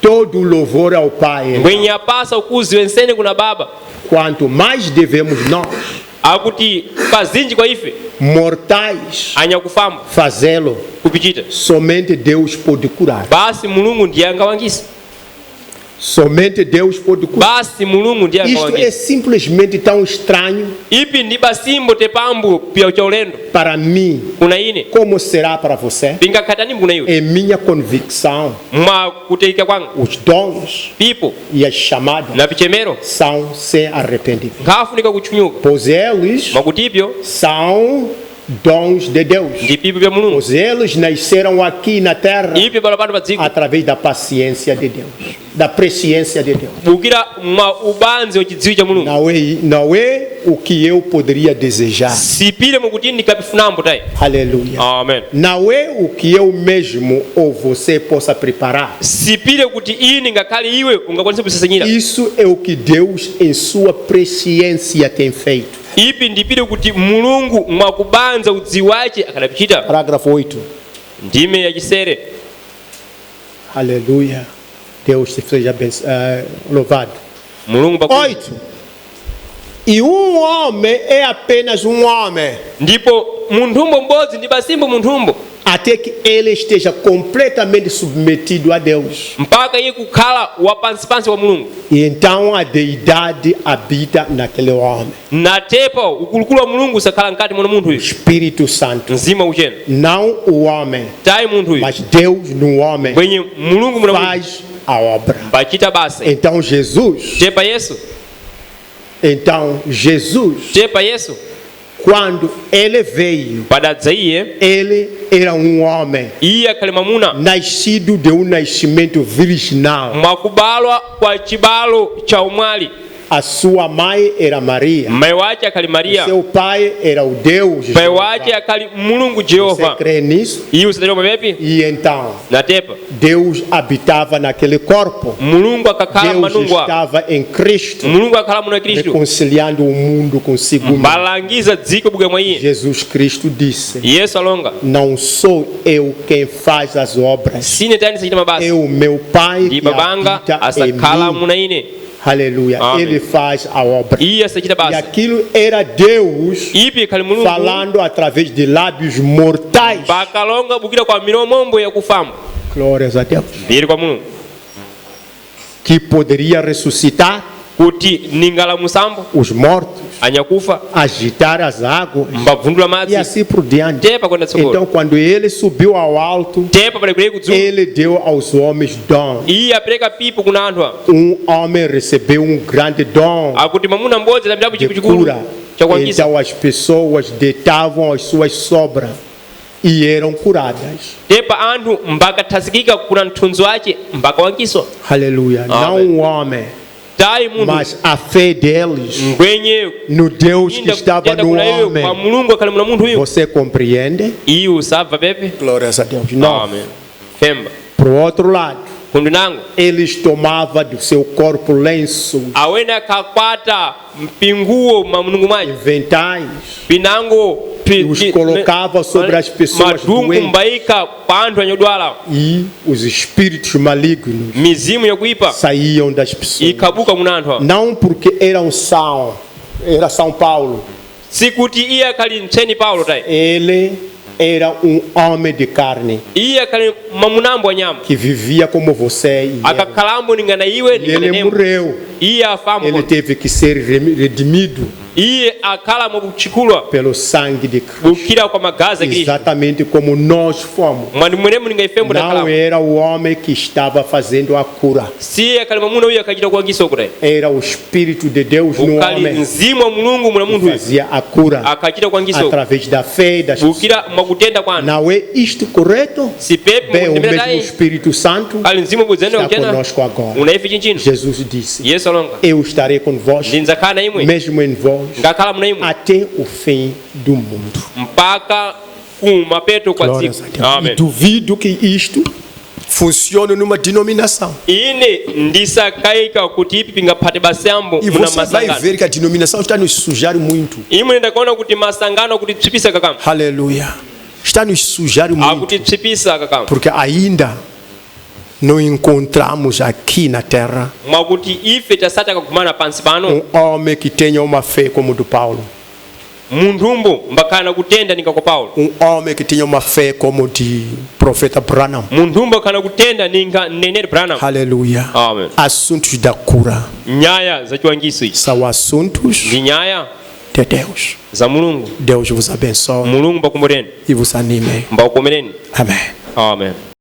todo o louvor ao Pai. ngwenye apasa ukuzi wensene kuna baba Quanto mais devemos nós, akuti pazinji kwa ife mortais, anyakufamba fazê-lo, kupichita somente Deus pode curar. basi mulungu ndiye angawangisa. Somente Deus pode curar. Basi mulungu ndiye Isto é angawangisa. simplesmente tão estranho Ipi ndi basimbo tepambu pya cha ulendo para mim, kuna ine como será para você? pingakhatani mbuna iwe É minha convicção, mwa kuteika kwanga os dons pipo e as chamadas na pichemero são sem arrependimento, nkhafunika kutchunyuka pois eles mwakuti ipyo são dons de Deus, ndi pipo pya mulungu. pois eles nasceram aqui na terra Ipi pala pano pa dziko através da paciência de Deus, da presciência de Deus. bukira mwa ubanzi wachidziwi cha mulungu. Não é o que eu poderia desejar. Sipile mukuti ndikapifunambo tayi. Aleluia. Amen. Não é o que eu mesmo ou você possa preparar. Sipile kuti ine ngakhale iwe ungakwanisa kusasanyira. Isso é o que Deus, em sua presciência, tem feito. Ipi ndipile kuti mulungu mwakubanza udziwi wace akadapichita. Parágrafo 8. Ndime yachisere. Aleluia. Deus seja louvado. Mulungu pakuti 8. E um homem é apenas um homem, ndipo munthumbo m'bodzi ndi basimbo munthumbo até que ele esteja completamente submetido a Deus. mpaka iye kukhala wapansipansi wa mulungu. E então a deidade habita naquele homem. natepa ukulukulu wa mulungu usakhala mkati mwa munthu uyu. Espírito Santo. mzimu uchena Não o homem, tayi munthu uyu mas Deus no homem kwenye mulungu muna munthu faz a obra. pachita basa. Então Jesus, tepa yesu tepa yesu quando ele veio, padadza iye ele era um homem iye akhale mwamuna nascido de um nascimento virginal. mwakubalwa kwa chibalo cha umwali. A sua mãe era Maria. mayi wace akhali mariya, Seu pai era o Deus. pai wace akhali mulungu Você jehova. crê nisso? iye usataliwa mapepi E então natepa Deus habitava naquele corpo. mulungu akakhala Deus manungwa, estava em Cristo, mulungu akakhala muna kristu reconciliando o mundo consigo mesmo. mbalangiza dziko buga mwa iye. Jesus Cristo disse: yesu alonga não sou eu quem faz as obras, sine tani sachita é mabasa o meu Pai ndi que babanga habita em asakhala mim. muna ine. Aleluia. Amém. Ele faz a obra. iye asachita E basa. aquilo era Deus ipi ikhali mulungu falando através de lábios mortais. bakalonga bukira kwa milomombo yakufamba Glórias a Deus. mbiri kwa mulungu Que poderia ressuscitar kuti ningala musambo os mortos, anyakufa agitar as águas mbavundula e madzi assim por diante. tepa kwenda tsogolo. Então, quando ele subiu ao alto, tepa palekule kudzulu ele deu aos homens dom. iye apereka pipo kuna anthu a Homem recebeu grande dom akuti mamuna m'bodzi adapitapo de chipo chikulu cura. chakuangisa. Então as pessoas deitavam as suas sobras e eram curadas. tepa anthu mbakathazikika kuna mthunzi wace mbakawangiswa. Aleluia. Não Amém. um homem, tayi munthu mas a fé deles ngwenye no Deus que inda estava kutenda no kuna iwe homem. kwa mulungu akhali muna munthu uyu. Você compreende? iye usabva pepe. Glórias a Deus. Não. amen femba Por outro lado, kundu nango eles tomavam do seu corpo lenços, awene akakwata mpinguwo mamulungu mwace ventais, pinango os colocava sobre as pessoas madungu doentes mbaika pa anthu anyodwala, e os espíritos malignos mizimu yakuipa saíam das pessoas. ikabuka muna anthu. Não porque era São Paulo. Sikuti iye akali mtseni Paulo tayi. Ele era homem de carne Iye akali mamunambo wa nyama. que vivia como você e eu. Akakhalambo ningana iwe E ningana ele nemo. morreu. Iye afamu. Ele teve que ser redimido Iye akhala mukuchikulwa pelo sangue de Cristo. bukira kwa magazi ya Kristo. Exatamente como nós fomos. Mwani mwenemu ninga ifembo Não dakhala. era o homem que estava fazendo a cura. Si akali mamuna uyo akajita kuagisa okutai. Era o Espírito de Deus no Ukali homem mzimu wa Mulungu muna que muntu uyu. fazia a cura Akajita kuagisa oku. através da fé das pessoas. Bukira mwakutenda kwa anthu. Não é isto correto? Si pepe Bem, o mwakutembera mesmo tayi. Espírito Santo Kali mzimu buzenda está ukena. conosco agora. Unaifi chinchino. Jesus disse: Yesu alonga. Eu estarei convosco, Ndinzakhala na imwe. mesmo em vós, Ngakhala muna imwe. até o fim do mundo. Mpaka kumapeto kwa Glórias a siku. Deus. E Amen. duvido que isto funcione numa denominação. Ine ndisakaika kuti ipi pingaphate basambo E muna você vai masangano. ver que a denominação está nos sujar muito. Imwe ndakaona kuti masangano kuti tsipisa kakama. Aleluia. Está nos sujar muito. Akuti tsipisa kakama. Porque ainda não encontramos aqui na terra Mwakuti ife tasata kakumana pansi pano. homem que tenha uma fé como o do Paulo. Mundumbo mbakana kutenda nika kwa Paulo. Homem que tenha uma fé como o de profeta Branham. Mundumbo kana kutenda ninga neneri Branham. Aleluia. Amen. Assuntos da cura Nyaya za chiwangiso ichi. são assuntos Ndi nyaya de Deus. za Mulungu. Deus vos abençoe Mulungu mbakumbureni. e vos anime. Mbakukomereni. Amém. Amen.